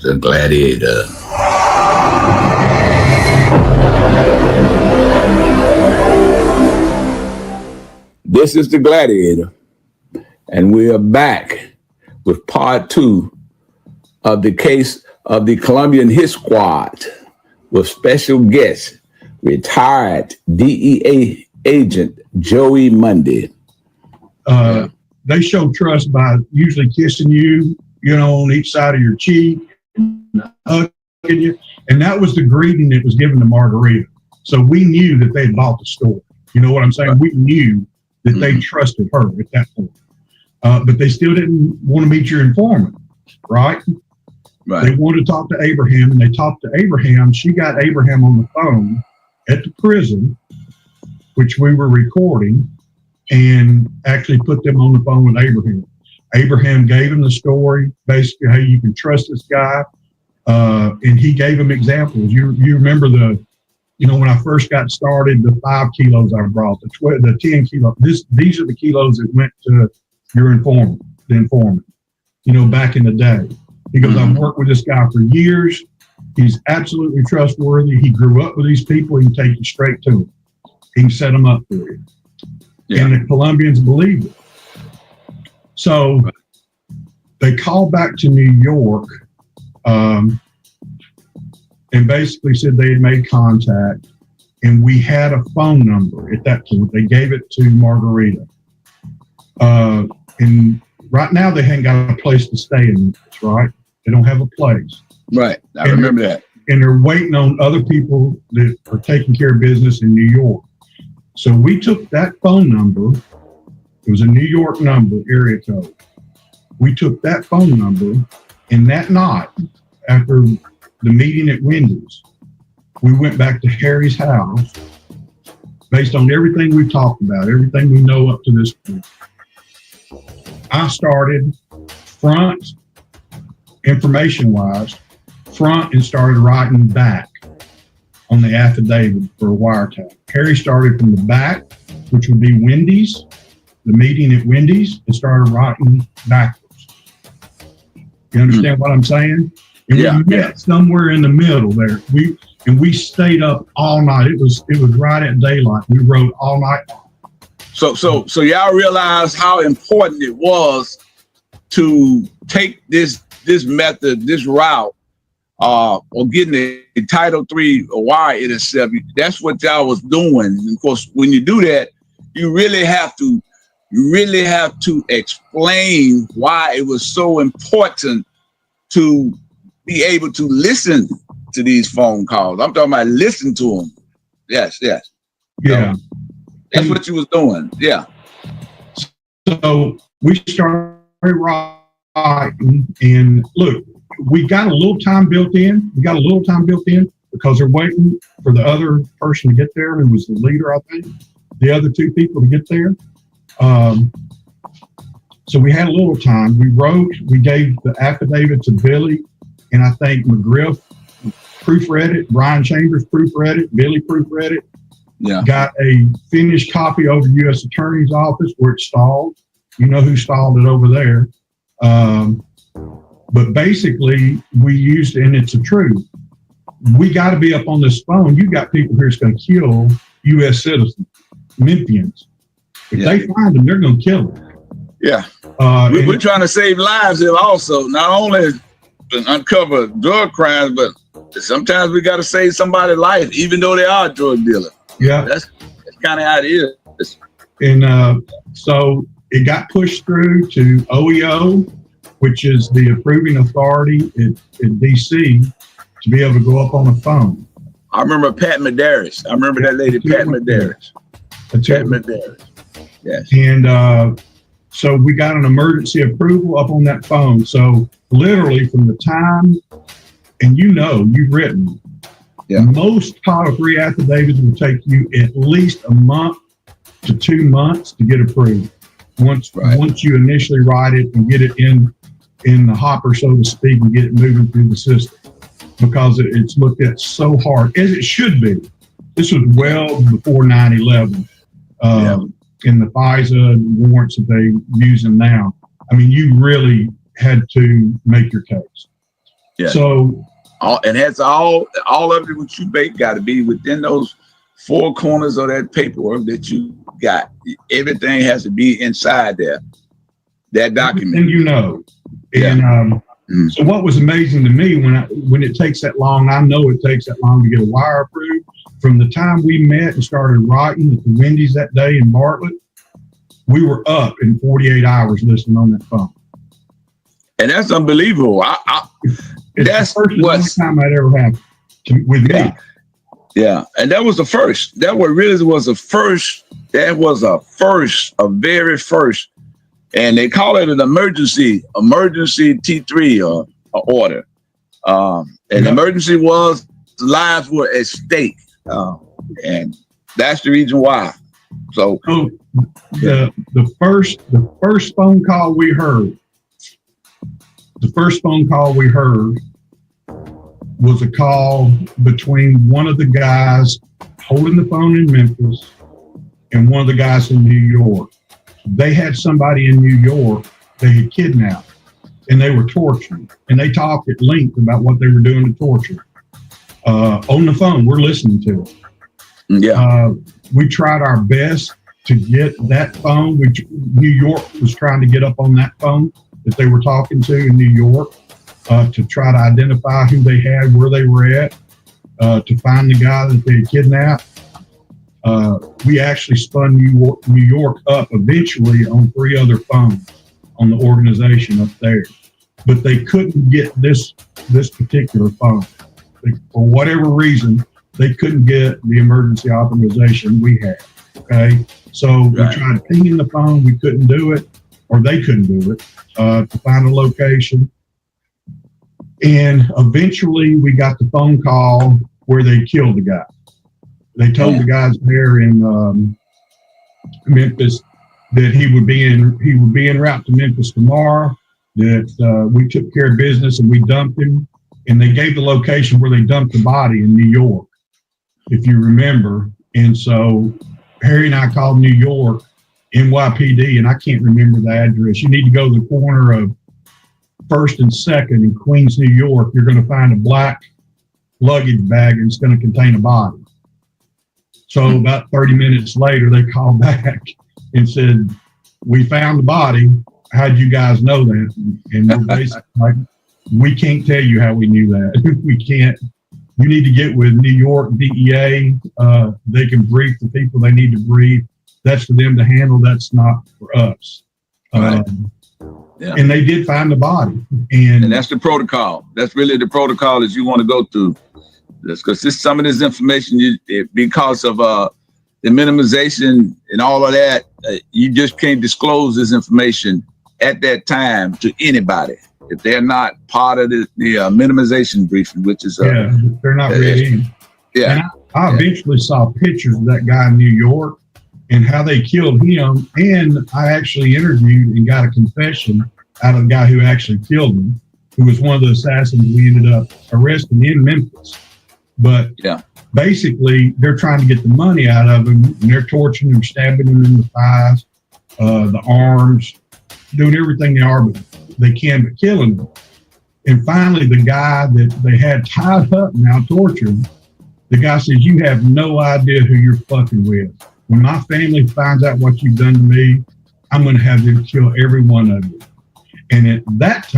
the glaDEAtor. This is the glaDEAtor, and we are back with part 2 of the case of the Colombian Hit Squad with special guest, retired DEA agent Joey Monday. They show trust by usually kissing you, on each side of your cheek, hugging you. And that was the greeting that was given to Margarita. So we knew that they had bought the store. You know what I'm saying? Right. We knew that they trusted her at that point. But they still didn't want to meet your informant, right? Right. They wanted to talk to Abraham, and they talked to Abraham. She got Abraham on the phone at the prison, which we were recording, and actually put them on the phone with Abraham. Abraham gave him the story, basically, hey, you can trust this guy. And he gave him examples. You remember when I first got started, the 5 kilos I brought, the 10 kilos, these are the kilos that went to your informant, the informant, back in the day. He goes, I've worked with this guy for years. He's absolutely trustworthy. He grew up with these people. He can take you straight to them. He can set them up for you. Yeah. And the Colombians believed it. So they called back to New York and basically said they had made contact, and we had a phone number at that point. They gave it to Margarita. And right now they haven't got a place to stay in this, right? They don't have a place. Right. I remember that. And they're waiting on other people that are taking care of business in New York. So we took that phone number. It was a New York number, area code. We took that phone number, and that night, after the meeting at Wendy's, we went back to Harry's house based on everything we've talked about, everything we know up to this point. I started front, information-wise, and started writing back on the affidavit for a wiretap. Harry started from the back, which would be Wendy's, the meeting at Wendy's, and started writing backwards. You understand what I'm saying? And we met somewhere in the middle there. We stayed up all night. It was right at daylight. We wrote all night. So y'all realize how important it was to take this method, this route, or getting the Title III wire itself. That's what y'all was doing. And of course, when you do that, you really have to explain why it was so important to be able to listen to these phone calls. I'm talking about listen to them. Yes. Yeah. So that's what you was doing. Yeah. So we started writing, and look, we got a little time built in. Because they're waiting for the other person to get there, who was the leader, I think. The other 2 people to get there. So we had a little time. We gave the affidavit to Billy, and I think McGriff proofread it, Brian Chambers proofread it, Billy proofread it. Yeah. Got a finished copy over to U.S. Attorney's office where it stalled. You know who stalled it over there. But basically, we used, and it's the truth, we got to be up on this phone. You got people here that's going to kill U.S. citizens, Memphians. If they find them, they're going to kill them. Yeah. We're trying to save lives here also, not only to uncover drug crimes, but sometimes we got to save somebody's life, even though they are a drug dealer. Yeah. That's kind of how it is. And so it got pushed through to OEO, which is the approving authority in D.C., to be able to go up on the phone. I remember Pat Medeiros. I remember that lady, Pat Medeiros. Pat Medeiros. Yes. And so we got an emergency approval up on that phone. So literally from the time, and you've written, most Title III affidavits will take you at least a month to 2 months to get approved. Once you initially write it and get it in the hopper, so to speak, and get it moving through the system, because it's looked at so hard, as it should be. This was well before 9/11. In the FISA warrants that they're using now. I mean, you really had to make your case. Yeah. So, and that's all of it. What you make got to be within those four corners of that paperwork that you got. Everything has to be inside there. That document. And you know, and so what was amazing to me when it takes that long, I know it takes that long to get a wire approved. From the time we met and started writing at the Wendy's that day in Bartlett, we were up in 48 hours listening on that phone. And that's unbelievable. That's the first time that ever happened with me. Yeah, and that was the first. That was the first. That was a very first. And they call it an emergency T3 order. And the emergency was lives were at stake. And that's the reason why. So the first phone call we heard was a call between one of the guys holding the phone in Memphis and one of the guys in New York. They had somebody in New York they had kidnapped and they were torturing, and they talked at length about what they were doing to torture. On the phone, we're listening to it. Yeah. We tried our best to get that phone. New York was trying to get up on that phone that they were talking to in New York to try to identify who they had, where they were at, to find the guy that they had kidnapped. We actually spun New York up eventually on 3 other phones on the organization up there, but they couldn't get this particular phone. For whatever reason, they couldn't get the emergency authorization we had. Okay, so we tried pinging the phone, we couldn't do it, or they couldn't do it to find a location. And eventually, we got the phone call where they killed the guy. They told the guys there in Memphis that he would be en route to Memphis tomorrow. That we took care of business and we dumped him. And they gave the location where they dumped the body in New York, if you remember. And so Harry and I called New York, NYPD, and I can't remember the address. You need to go to the corner of 1st and 2nd in Queens, New York. You're going to find a black luggage bag and it's going to contain a body. So about 30 minutes later, they called back and said, we found the body. How'd you guys know that? And we're basically like, we can't tell you how we knew that. We can't. You need to get with New York DEA. They can brief the people they need to brief. That's for them to handle. That's not for us. Right. And they did find the body. And that's the protocol. That's really the protocol that you want to go through. Because some of this information, because of the minimization and all of that, you just can't disclose this information at that time to anybody if they're not part of the minimization briefing, which is they're not ready. Yeah, and I eventually saw pictures of that guy in New York and how they killed him, and I actually interviewed and got a confession out of the guy who actually killed him, who was one of the assassins we ended up arresting in Memphis. But basically, they're trying to get the money out of him, and they're torturing him, stabbing him in the thighs, the arms, doing everything they can but killing him. And finally, the guy that they had tied up now torturing, the guy says, you have no idea who you're fucking with. When my family finds out what you've done to me, I'm going to have them kill every one of you. And at that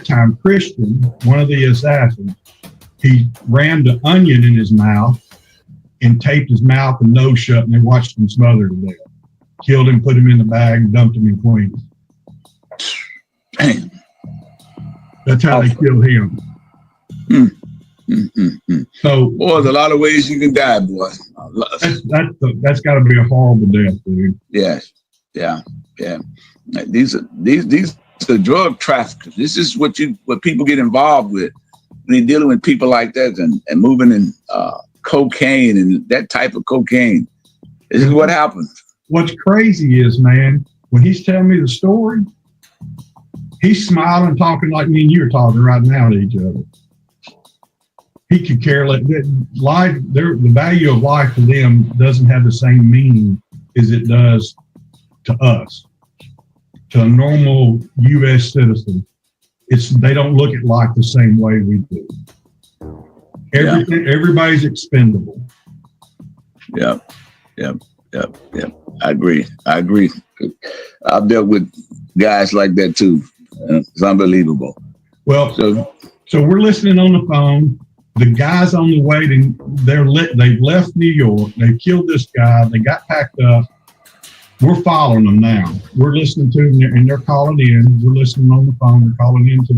time, Christian, one of the assassins, he rammed an onion in his mouth and taped his mouth and nose shut, and they watched him smother to death. Killed him, put him in the bag, and dumped him in Queens. Damn. That's how they killed him. So, boy, there's a lot of ways you can die, boy. That's got to be a horrible death, dude. Yes, yeah. These are drug traffickers. This is what people get involved with when you're dealing with people like that and moving in cocaine and that type of cocaine. This is what happens. What's crazy is, man, when he's telling me the story, he's smiling, talking like me and you are talking right now to each other. He could care less. Life, the value of life to them doesn't have the same meaning as it does to us. To a normal U.S. citizen, they don't look at life the same way we do. Everybody's expendable. Yep. I agree. I've dealt with guys like that too. It's unbelievable. Well, so we're listening on the phone. The guy's on the way they've left New York. They killed this guy. They got packed up. We're following them now. We're listening to them and they're calling in. We're listening on the phone. They're calling in to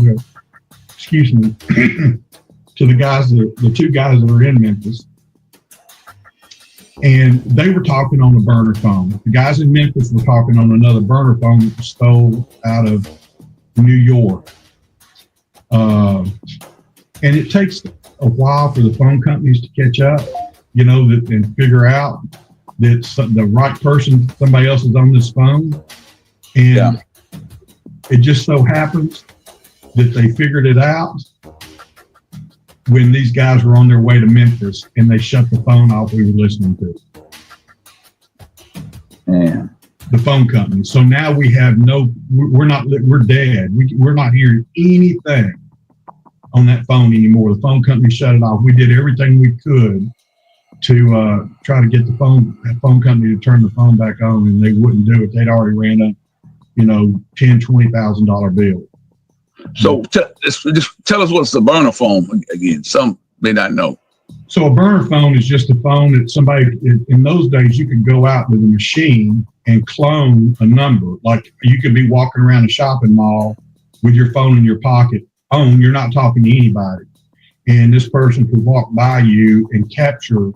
the guys, the two guys that are in Memphis. And they were talking on a burner phone. The guys in Memphis were talking on another burner phone that was stole out of New York. And it takes a while for the phone companies to catch up, and figure out that the right person, somebody else is on this phone. And it just so happens that they figured it out when these guys were on their way to Memphis and they shut the phone off we were listening to. The phone company. So now we have we're dead. We're not hearing anything on that phone anymore. The phone company shut it off. We did everything we could to try to get the phone company to turn the phone back on, and they wouldn't do it. They'd already ran a, $10,000-$20,000 bill. So just tell us what's the burner phone again. Some may not know. So a burner phone is just a phone that somebody, in those days, you could go out with a machine and clone a number. Like you could be walking around a shopping mall with your phone in your pocket. You're not talking to anybody. And this person could walk by you and capture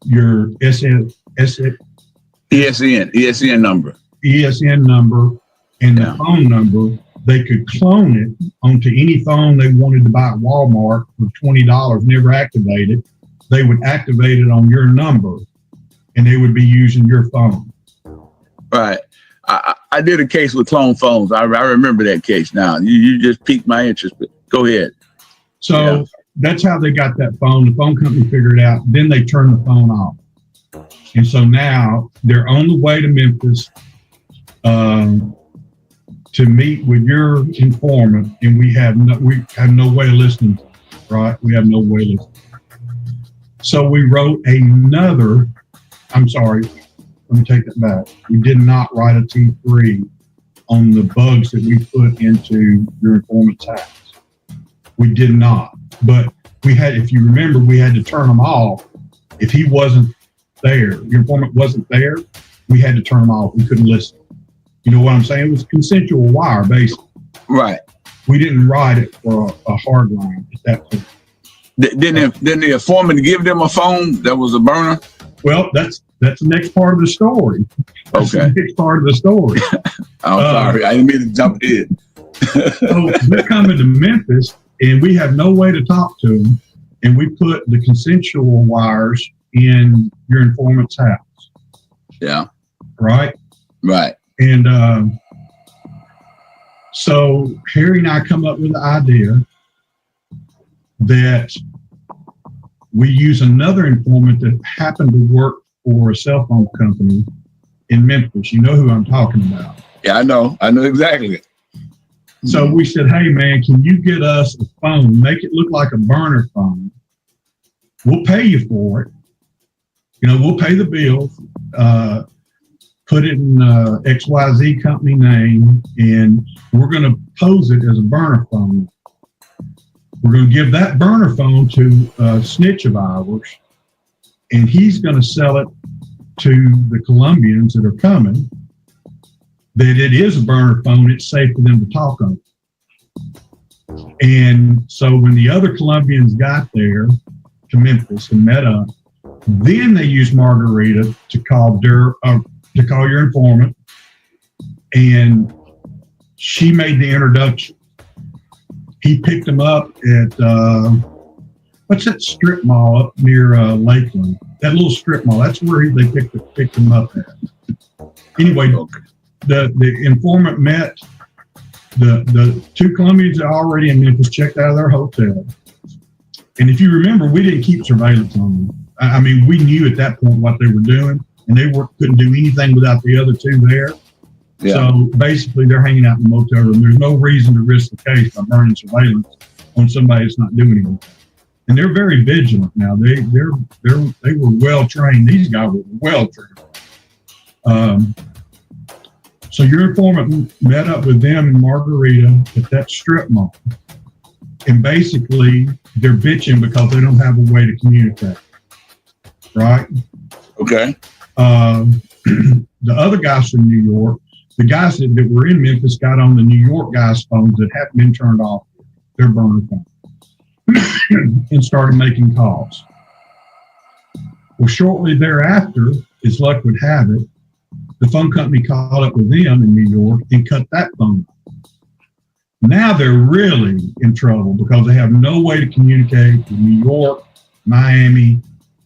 your ESN number. ESN number and the phone number. They could clone it onto any phone they wanted to buy at Walmart for $20, never activate it. They would activate it on your number and they would be using your phone. Right. I did a case with clone phones. I remember that case now. You just piqued my interest, but go ahead. So that's how they got that phone. The phone company figured it out. Then they turned the phone off. And so now they're on the way to Memphis to meet with your informant, and we have no way of listening, right? We have no way of listening. So we wrote I'm sorry, let me take that back. We did not write a T3 on the bugs that we put into your informant's house. We did not, but if you remember, we had to turn them off. If he wasn't there, your informant wasn't there, we had to turn them off. We couldn't listen. You know what I'm saying? It was consensual wire, basically. Right. We didn't write it for a hard line at that point. Didn't the informant give them a phone that was a burner? Well, that's the next part of the story. That's the next part of the story. I'm sorry. I didn't mean to jump in. So we're coming to Memphis, and we have no way to talk to them, and we put the consensual wires in your informant's house. Yeah. Right? Right. And so Harry and I come up with the idea that we use another informant that happened to work for a cell phone company in Memphis. You know who I'm talking about. Yeah, I know exactly. So we said, hey man, can you get us a phone, make it look like a burner phone? We'll pay you for it. We'll pay the bill, put it in XYZ company name, and we're going to pose it as a burner phone. We're going to give that burner phone to a snitch of ours, and he's going to sell it to the Colombians that are coming, that it is a burner phone, it's safe for them to talk on. And so when the other Colombians got there to Memphis and met up, then they used Margarita to call your informant, and she made the introduction. He picked him up at what's that strip mall up near Lakeland? That little strip mall. That's where they picked him up at. Anyway, the informant met the two Colombians that are already in Memphis, checked out of their hotel. And if you remember, we didn't keep surveillance on them. I mean, we knew at that point what they were doing, and they couldn't do anything without the other two there. Yeah. So basically, they're hanging out in the motel room. There's no reason to risk the case by burning surveillance on somebody that's not doing anything. And they're very vigilant now. They were well trained. These guys were well trained. So your informant met up with them in Margarita at that strip mall. And basically, they're bitching because they don't have a way to communicate. Right? Okay. The other guys from New York, the guys that were in Memphis got on the New York guys' phones that hadn't been turned off, their burner phone, and started making calls. Well, shortly thereafter, as luck would have it, the phone company called up with them in New York and cut that phone off. Now they're really in trouble because they have no way to communicate with New York, Miami,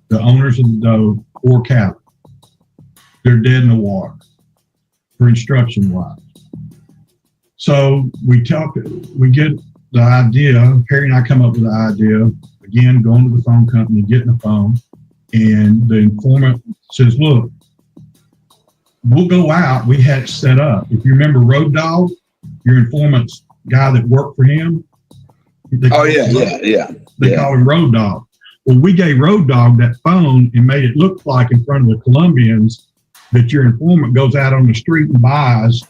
the owners of the dough, or Cali. They're dead in the water for instruction wise. So we get the idea, Perry and I come up with the idea, again, going to the phone company, getting the phone, and the informant says, look, we'll go out. We had it set up. If you remember Road Dog, your informant's guy that worked for him. They call him Road Dog. Well, we gave Road Dog that phone and made it look like in front of the Colombians that your informant goes out on the street and buys,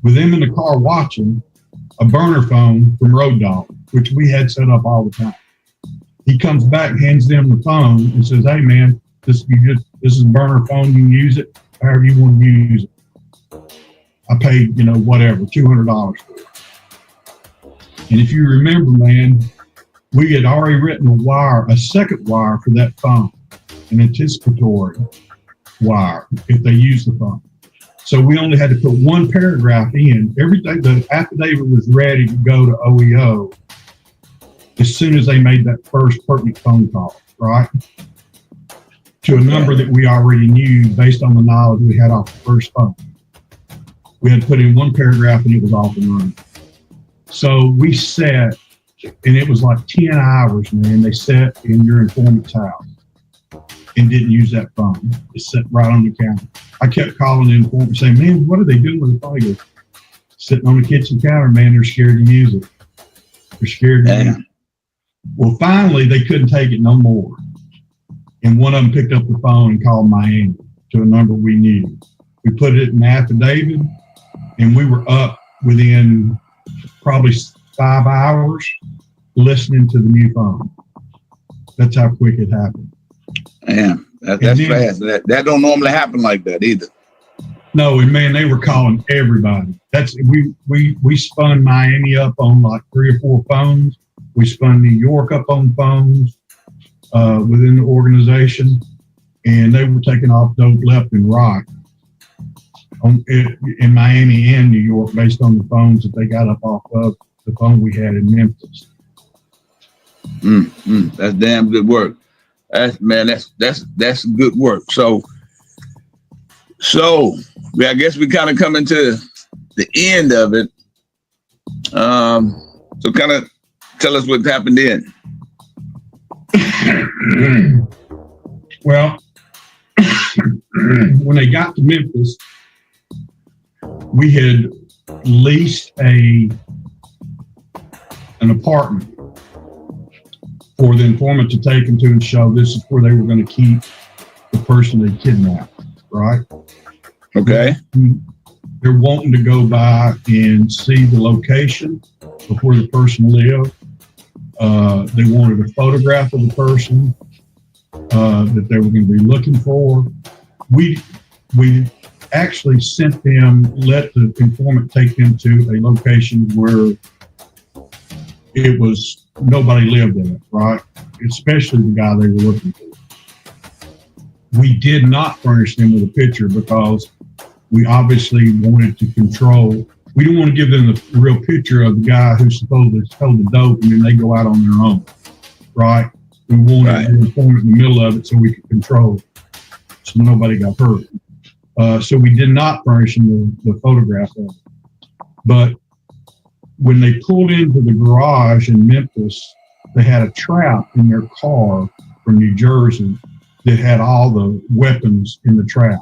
with them in the car watching, a burner phone from Road Dog, which we had set up all the time. He comes back, hands them the phone, and says, "Hey, man, this is a burner phone. You can use it however you want to use it. I paid, whatever, $200 for it." And if you remember, man, we had already written a second wire for that phone, an anticipatory wire if they use the phone. So we only had to put one paragraph in. Everything, the affidavit was ready to go to OEO as soon as they made that first pertinent phone call, right? To a number that we already knew based on the knowledge we had off the first phone. We had to put in one paragraph and it was off and running. So we sat, and it was like 10 hours, man. They sat in your informant's house and didn't use that phone. It sat right on the counter. I kept calling the informant saying, "Man, what are they doing with the phone?" He goes, "Sitting on the kitchen counter, man. They're scared to use it. They're scared to use it." Well, finally, they couldn't take it no more. And one of them picked up the phone and called Miami to a number we knew. We put it in the affidavit, and we were up within probably 5 hours listening to the new phone. That's how quick it happened. Man, that's fast. That don't normally happen like that either. No, and man, they were calling everybody. We spun Miami up on like 3 or 4 phones. We spun New York up on phones within the organization, and they were taking off dope left and right in Miami and New York based on the phones that they got up off of the phone we had in Memphis. That's damn good work. That's good work. So I guess we kind of coming to the end of it. So kind of tell us what happened then. Well, when they got to Memphis, we had leased an apartment for the informant to take them to and show this is where they were going to keep the person they kidnapped, right? Okay. They're wanting to go by and see the location of where the person lived. They wanted a photograph of the person that they were going to be looking for. We actually sent them, let the informant take them to a location where it was nobody lived in it, right? Especially the guy they were looking for. We did not furnish them with a picture because we obviously wanted to control. We didn't want to give them the real picture of the guy who's supposed to hold the dope and then they go out on their own, right? We wanted to inform it in the middle of it so we could control it, so nobody got hurt. So we did not furnish them the photograph of it. But when they pulled into the garage in Memphis, they had a trap in their car from New Jersey that had all the weapons in the trap.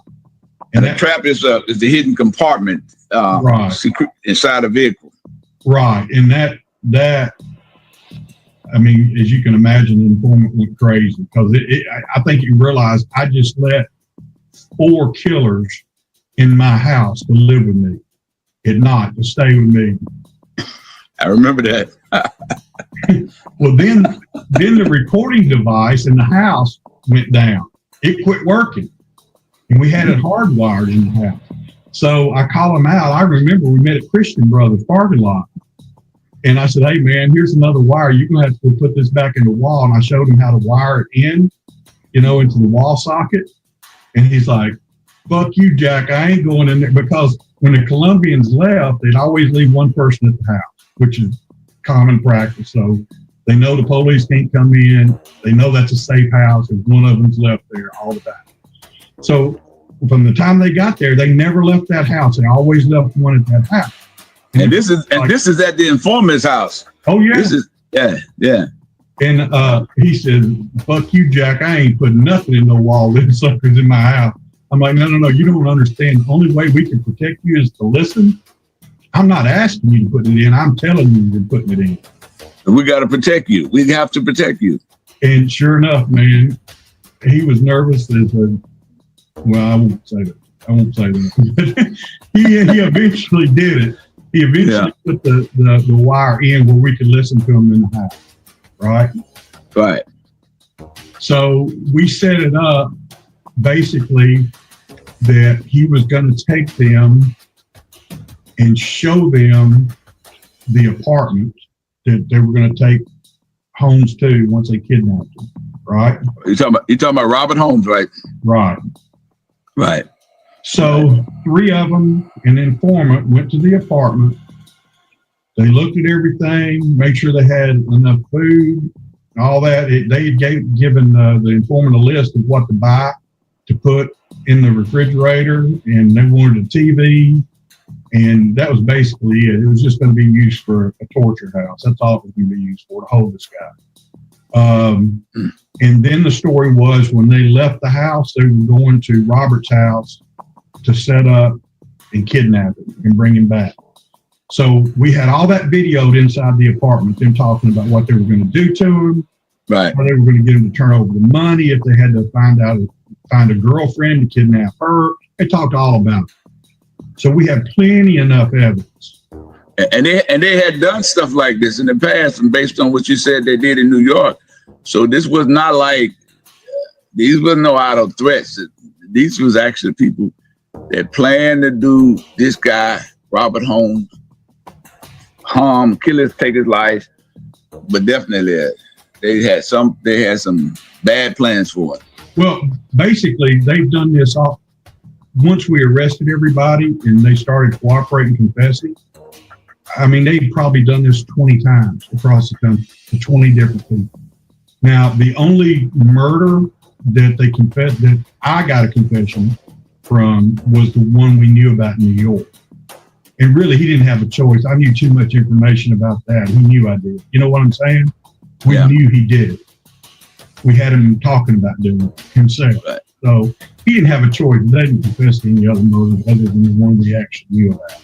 And the trap is the hidden compartment secret inside a vehicle. Right. And that I mean, as you can imagine, the informant went crazy because I think you realize I just let 4 killers in my house to live with me at night, to stay with me. I remember that. Well, then the recording device in the house went down. It quit working. And we had it hardwired in the house. So I called him out. I remember we met at Christian Brothers parking lot. And I said, hey, man, here's another wire. You're going to have to put this back in the wall. And I showed him how to wire it in, into the wall socket. And he's like, fuck you, Jack. I ain't going in there. Because when the Colombians left, they'd always leave one person at the house, which is common practice. So they know the police can't come in. They know that's a safe house. And one of them's left there all the time. So from the time they got there, they never left that house. They always left one at that house. And this is at the informant's house. Oh yeah. This is yeah. And he said, "Fuck you, Jack. I ain't putting nothing in no wall living suckers in my house." I'm like, no. You don't understand. The only way we can protect you is to listen. I'm not asking you to put it in. I'm telling you you're putting it in. We got to protect you. We have to protect you. And sure enough, man, he was nervous as a. Well, I won't say that. he eventually did it. He eventually put the wire in where we could listen to him in the house. Right. Right. So we set it up basically that he was going to take them and show them the apartment that they were going to take Holmes to once they kidnapped him. Right. You're talking about Robert Holmes, right? Right. Right. So 3 of them, an informant, went to the apartment. They looked at everything, made sure they had enough food, all that. They had given the informant a list of what to buy to put in the refrigerator, and they wanted a TV, and that was basically it. It was just going to be used for a torture house. That's all it was going to be used for, to hold this guy. And then the story was when they left the house, they were going to Robert's house to set up and kidnap him and bring him back. So we had all that videoed inside the apartment, them talking about what they were going to do to him, right? How they were going to get him to turn over the money if they had to find a girlfriend to kidnap her. They talked all about it. So we had plenty enough evidence. And they had done stuff like this in the past, and based on what you said they did in New York. So this was not like, these were no idle threats. These was actually people that planned to do this guy, Robert Holmes, harm, take his life, but definitely they had some bad plans for it. Well, basically they've done this off. Once we arrested everybody and they started cooperating, confessing, I mean, they've probably done this 20 times across the country to 20 different people. Now, the only murder that I got a confession from was the one we knew about in New York. And really, he didn't have a choice. I knew too much information about that. He knew I did. You know what I'm saying? We knew he did it. We had him talking about doing it himself. Right. So he didn't have a choice. They didn't confess to any other murder other than the one we actually knew about.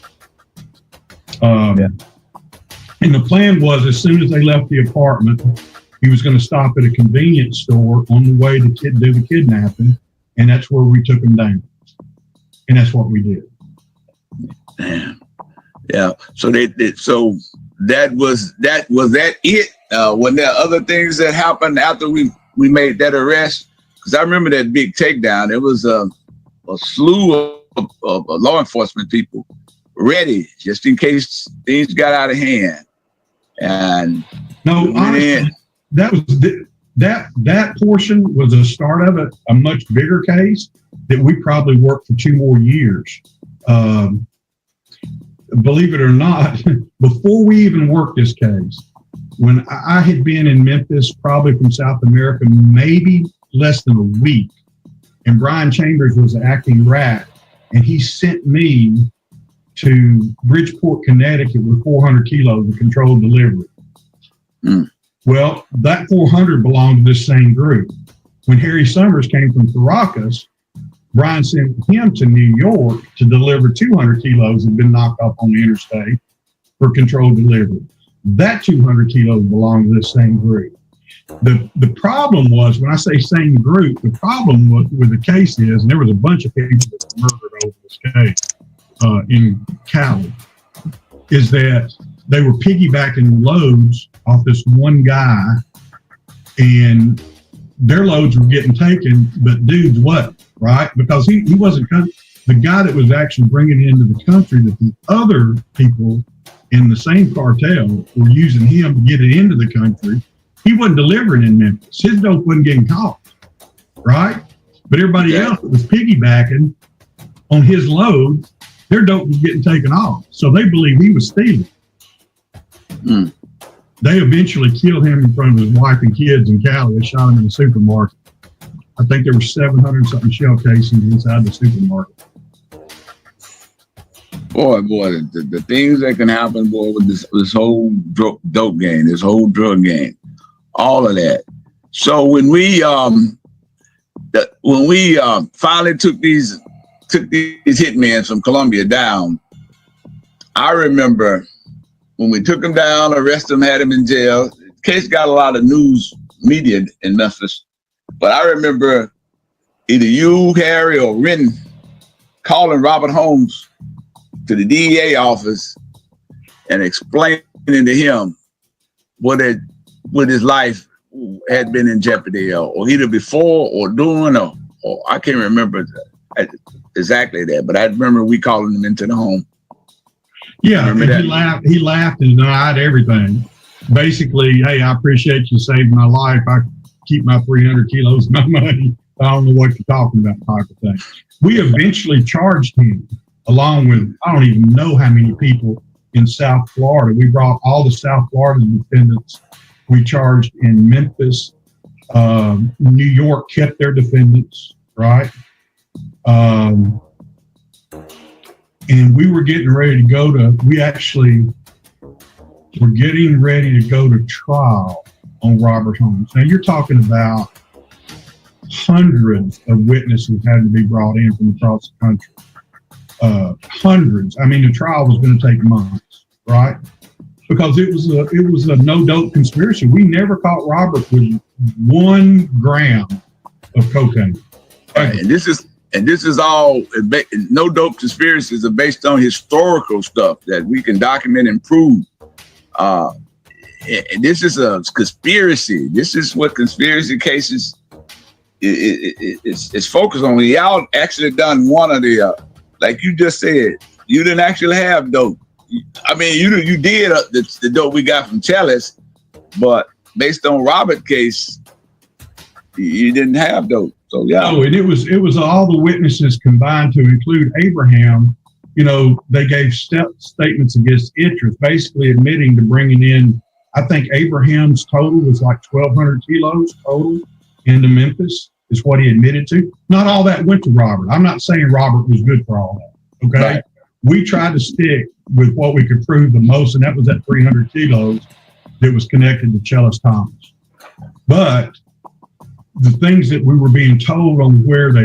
And the plan was, as soon as they left the apartment, he was going to stop at a convenience store on the way to do the kidnapping, and that's where we took him down. And that's what we did. Damn. Yeah. So so that was it. Were there other things that happened after we made that arrest? Because I remember that big takedown. It was a slew of law enforcement people ready just in case things got out of hand. And no, honestly, that portion was the start of it, a much bigger case that we probably worked for 2 more years. Believe it or not, before we even worked this case, when I had been in Memphis, probably from South America, maybe less than a week, and Brian Chambers was the acting rat, and he sent me to Bridgeport, Connecticut with 400 kilos of controlled delivery. Well, that 400 belonged to this same group. When Harry Summers came from Caracas, Brian sent him to New York to deliver 200 kilos that had been knocked off on the interstate for controlled delivery. That 200 kilos belonged to this same group. The problem was, when I say same group, the problem with the case is, and there was a bunch of people that were murdered over this case in Cali, is that they were piggybacking loads off this one guy, and their loads were getting taken, but dudes wasn't, right? Because he wasn't, the guy that was actually bringing it into the country, that the other people in the same cartel were using him to get it into the country. He wasn't delivering in Memphis. His dope wasn't getting caught, right? But everybody else that was piggybacking on his load, their dope was getting taken off. So they believe he was stealing. Mm. They eventually killed him in front of his wife and kids in Cali. They shot him in the supermarket. I think there were 700 something shell casings inside the supermarket. Boy, the things that can happen, boy, with this whole dope game, this whole drug game, all of that. So when we finally took these hitmen from Colombia down, I remember when we took them down, arrested them, had them in jail. The case got a lot of news media in Memphis, but I remember either you, Harry, or Ren calling Robert Holmes to the DEA office and explaining to him what his life had been in jeopardy, or either before or during, or I can't remember exactly that, but I remember we calling him into the home. Yeah, he laughed and denied everything. Basically, hey, I appreciate you saving my life. I keep my 300 kilos of my money. I don't know what you're talking about, type of thing. We eventually charged him, along with, I don't even know how many people in South Florida. We brought all the South Florida defendants. We charged in Memphis. New York kept their defendants, right? And we were getting ready to go to, we're getting ready to go to trial on Robert Holmes. Now you're talking about hundreds of witnesses had to be brought in from across the country. Hundreds. I mean, the trial was going to take months, right? Because it was a no dope conspiracy. We never caught Robert with 1 gram of cocaine. Right. And this is all no dope conspiracies are based on historical stuff that we can document and prove. This is a conspiracy. This is what conspiracy cases it's focused on. Y'all actually done one of the like you just said, you didn't actually have dope. I mean, you did the dope we got from Chalice, but based on Robert's case, you didn't have dope. So yeah. No, and it was all the witnesses combined to include Abraham. You know, they gave statements against interest, basically admitting to bringing in. I think Abraham's total was like 1,200 kilos total into Memphis, is what he admitted to. Not all that went to Robert. I'm not saying Robert was good for all that. Okay. Right. We tried to stick with what we could prove the most, and that was that 300 kilos that was connected to Chellis Thomas. But the things that we were being told on where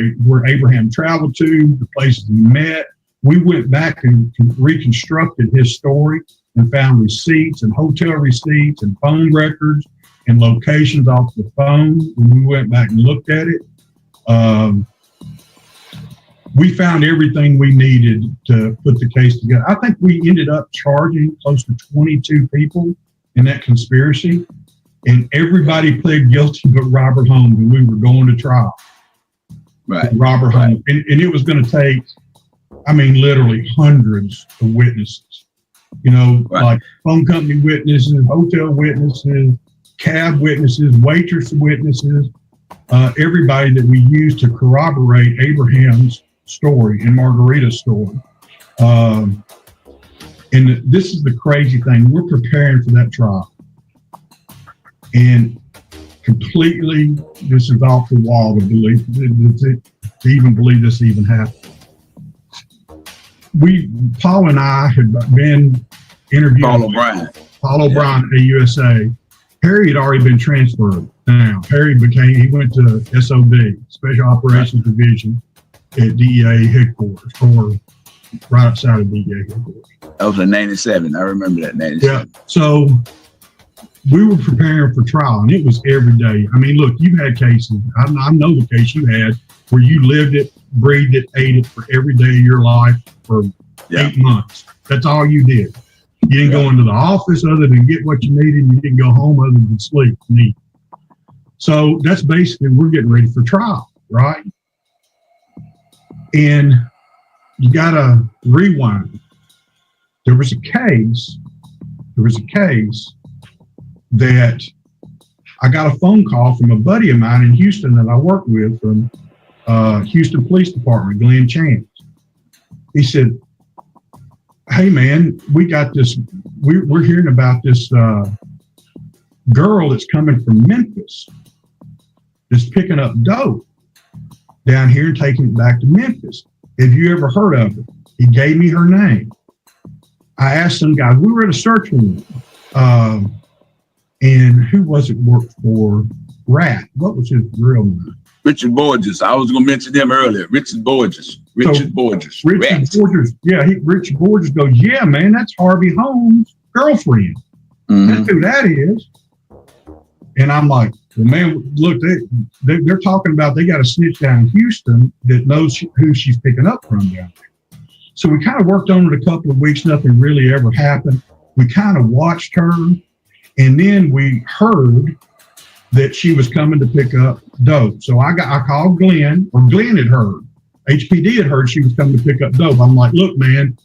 Abraham traveled to, the places he met, we went back and reconstructed his story and found receipts and hotel receipts and phone records and locations off the phone. When we went back and looked at it, we found everything we needed to put the case together. I think we ended up charging close to 22 people in that conspiracy, and everybody pled guilty but Robert Holmes, and we were going to trial. Right. Robert Holmes. And it was going to take, I mean, literally hundreds of witnesses, you know, right. Like phone company witnesses, hotel witnesses, cab witnesses, waitress witnesses, everybody that we used to corroborate Abraham's story and Margarita's story. And this is the crazy thing. We're preparing for that trial. And completely, this is off the wall to believe, to even believe this even happened. Paul and I had been interviewing Paul O'Brien at USA. Harry had already been transferred. Now, he went to SOD, Special Operations Division. at DEA headquarters, or right outside of DEA headquarters. That was in 97. I remember that, 97. Yeah. So we were preparing for trial, and it was every day. I mean, look, you had cases. I know the case you had where you lived it, breathed it, ate it for every day of your life for 8 months. That's all you did. You didn't go into the office other than get what you needed. You didn't go home other than sleep and eat. So that's basically, we're getting ready for trial, right? And you got to rewind. There was a case that I got a phone call from a buddy of mine in Houston that I work with from Houston Police Department, Glenn Chance. He said, hey man, we got this, we're hearing about this girl that's coming from Memphis that's picking up dope down here and taking it back to Memphis. Have you ever heard of it? He gave me her name. I asked some guys, we were at a search warrant, and who was it worked for? Rat. What was his real name? Richard Borges. I was going to mention him earlier. Richard Borges. Richard Borges. Yeah, Richard Borges goes, yeah, man, that's Harvey Holmes' girlfriend. That's who that is. And I'm like, well, man, look, they're talking about they got a snitch down in Houston that knows who she's picking up from down there. So we kind of worked on it a couple of weeks. Nothing really ever happened. We kind of watched her. And then we heard that she was coming to pick up dope. So I called Glenn, or Glenn had heard. HPD had heard she was coming to pick up dope. I'm like, look, man,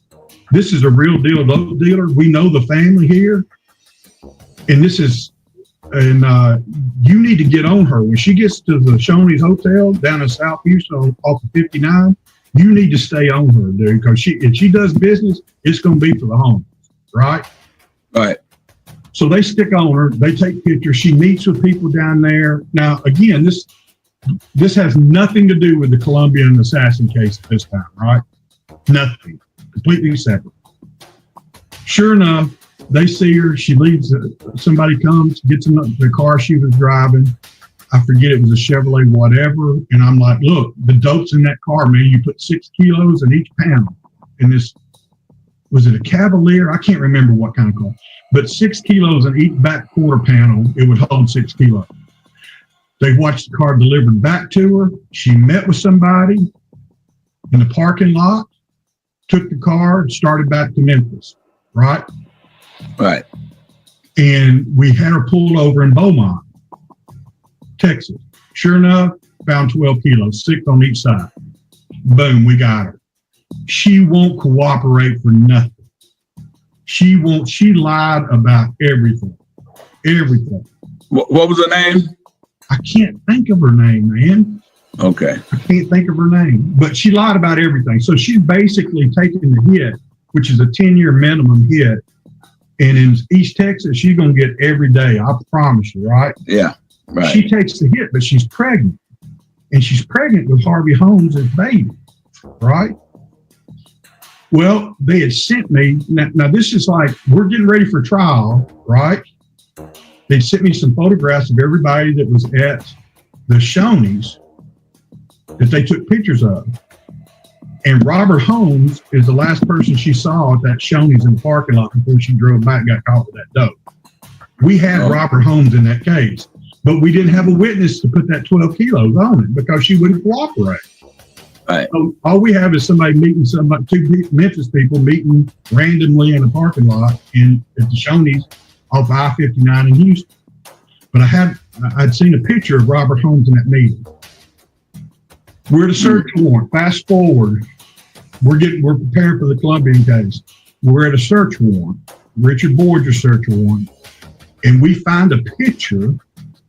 this is a real deal dope dealer. We know the family here. And you need to get on her. When she gets to the Shoney's Hotel down in South Houston off of 59, you need to stay on her, dude, because if she does business, it's going to be for the homeless, right? Right. So they stick on her. They take pictures. She meets with people down there. Now, again, this has nothing to do with the Colombian assassin case at this time, right? Nothing. Completely separate. Sure enough, they see her. She leaves. Somebody comes, gets in the car she was driving. I forget, it was a Chevrolet, whatever. And I'm like, look, the dope's in that car, man. You put 6 kilos in each panel. And this, was it a Cavalier? I can't remember what kind of car. But 6 kilos in each back quarter panel, it would hold 6 kilos. They watched the car delivered back to her. She met with somebody in the parking lot, took the car, and started back to Memphis, right? Right. And we had her pulled over in Beaumont, Texas. Sure enough, found 12 kilos, 6 on each side. Boom, we got her. She won't cooperate for nothing. She lied about everything. Everything. What was her name? I can't think of her name, man. Okay. I can't think of her name, but she lied about everything. So she's basically taking the hit, which is a 10-year minimum hit. And in East Texas, she's going to get every day. I promise you, right? Yeah. Right. She takes the hit, but she's pregnant. And she's pregnant with Harvey Holmes' baby, right? Well, they had sent me, now this is like, we're getting ready for trial, right? They sent me some photographs of everybody that was at the Shoney's that they took pictures of. And Robert Holmes is the last person she saw at that Shoney's in the parking lot before she drove back and got caught with that dope. We had Robert Holmes in that case, but we didn't have a witness to put that 12 kilos on it because she wouldn't cooperate. Right. So all we have is somebody meeting two Memphis people meeting randomly in a parking lot at the Shoney's off I-59 in Houston. But I'd seen a picture of Robert Holmes in that meeting. We're at a search warrant. Fast forward, we're preparing for the Colombian case. We're at a search warrant, Richard Borges search warrant, and we find a picture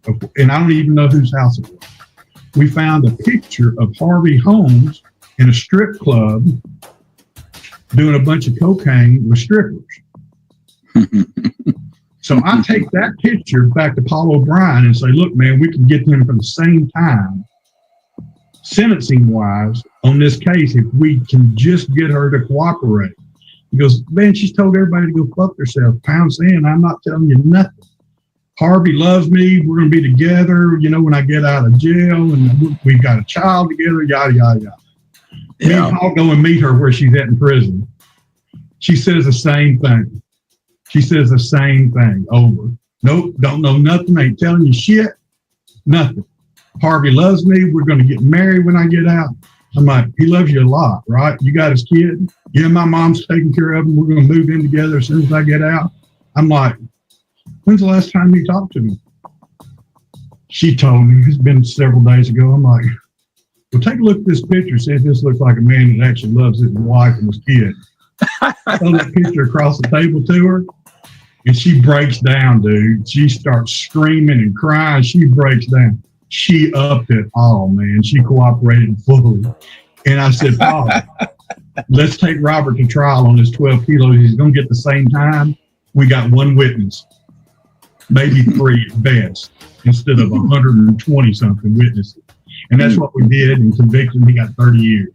of, and I don't even know whose house it was. We found a picture of Harvey Holmes in a strip club doing a bunch of cocaine with strippers. So I take that picture back to Paul O'Brien and say, look, man, we can get them for the same time, sentencing wise, on this case if we can just get her to cooperate. He goes, man, she's told everybody to go fuck themselves. Pound sand, I'm not telling you nothing. Harvey loves me. We're going to be together, when I get out of jail, and we've got a child together, yada, yada, yada. Me and Paul go and meet her where she's at in prison. She says the same thing. She says the same thing over. Nope, don't know nothing. Ain't telling you shit. Nothing. Harvey loves me. We're going to get married when I get out. I'm like, he loves you a lot, right? You got his kid. Yeah, my mom's taking care of him. We're going to move in together as soon as I get out. I'm like, when's the last time you talked to me? She told me. It's been several days ago. I'm like, well, take a look at this picture. See if this looks like a man that actually loves his wife and his kid. I throw that picture across the table to her, and she breaks down, dude. She starts screaming and crying. She breaks down. She upped it all, man. She cooperated fully. And I said, Paul, let's take Robert to trial on his 12 kilos. He's going to get the same time. We got one witness, maybe 3 at best, instead of 120 something witnesses. And that's what we did, and convicted him. He got 30 years.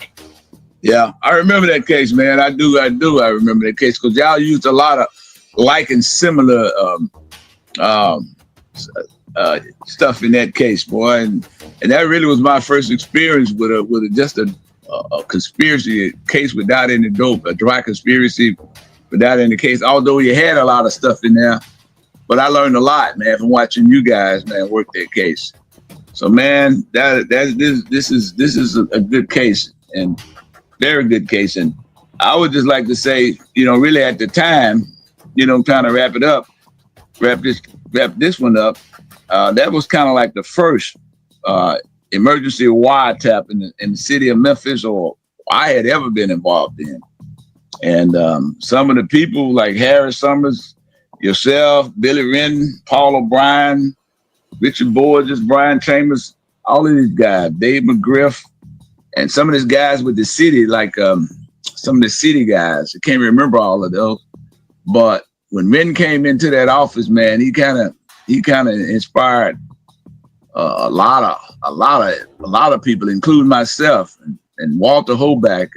Yeah, I remember that case, man. I do. I remember that case because y'all used a lot of like and similar stuff in that case, boy. And that really was my first experience with just a conspiracy case without any dope, a dry conspiracy without any case. Although you had a lot of stuff in there, but I learned a lot, man, from watching you guys, man, work that case. So, man, this is a good case, and very good case. And I would just like to say, really at the time, trying to wrap this one up. That was kind of like the first emergency wiretap in the city of Memphis, or I had ever been involved in. And some of the people like Harris Summers, yourself, Billy Renton, Paul O'Brien, Richard Borges, Brian Chambers, all of these guys, Dave McGriff, and some of these guys with the city, like some of the city guys. I can't remember all of those. But when Renton came into that office, man, he kind of inspired a lot of people, including myself and Walter Hoback,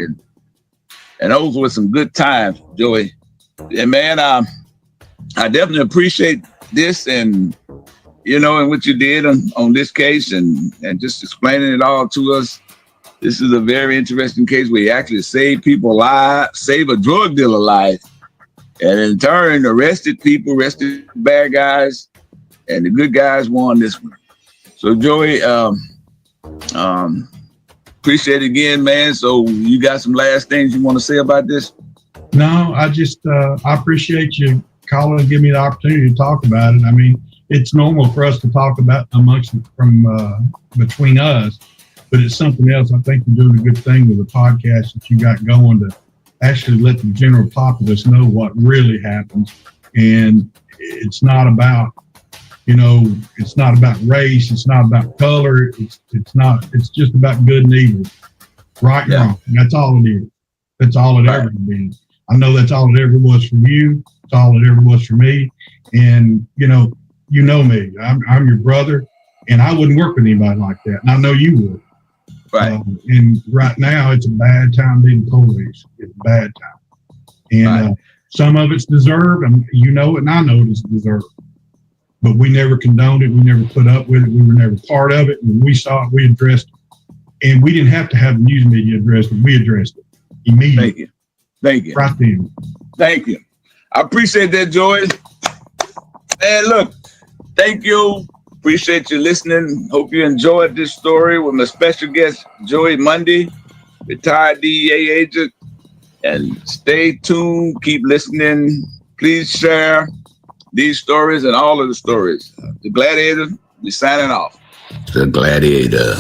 and those were some good times, Joey. And man, I definitely appreciate this and and what you did on this case and just explaining it all to us. This is a very interesting case where you actually saved people lives, save a drug dealer life, and in turn arrested bad guys, and the good guys won this one. So Joey, appreciate it again, man. So you got some last things you want to say about this? No, I just I appreciate you calling and giving me the opportunity to talk about it. I mean, it's normal for us to talk about between us, but it's something else. I think you're doing a good thing with the podcast that you got going to actually let the general populace know what really happens. And it's not about, it's not about race. It's not about color. It's just about good and evil, right and wrong. That's all it is. That's all it ever been. I know that's all it ever was for you. It's all it ever was for me. And, you know me, I'm your brother, and I wouldn't work with anybody like that. And I know you would. Right. And right now, it's a bad time being police. It's a bad time. And some of it's deserved, and and I know it's deserved. But we never condoned it. We never put up with it. We were never part of it. When we saw it, we addressed it. And we didn't have to have the news media address it. We addressed it immediately. Thank you. Right then. Thank you. I appreciate that, Joey. And look, thank you. Appreciate you listening. Hope you enjoyed this story with my special guest, Joey Mundy, retired DEA agent. And stay tuned. Keep listening. Please share these stories and all of the stories. The glaDEAtor, we're signing off. The glaDEAtor.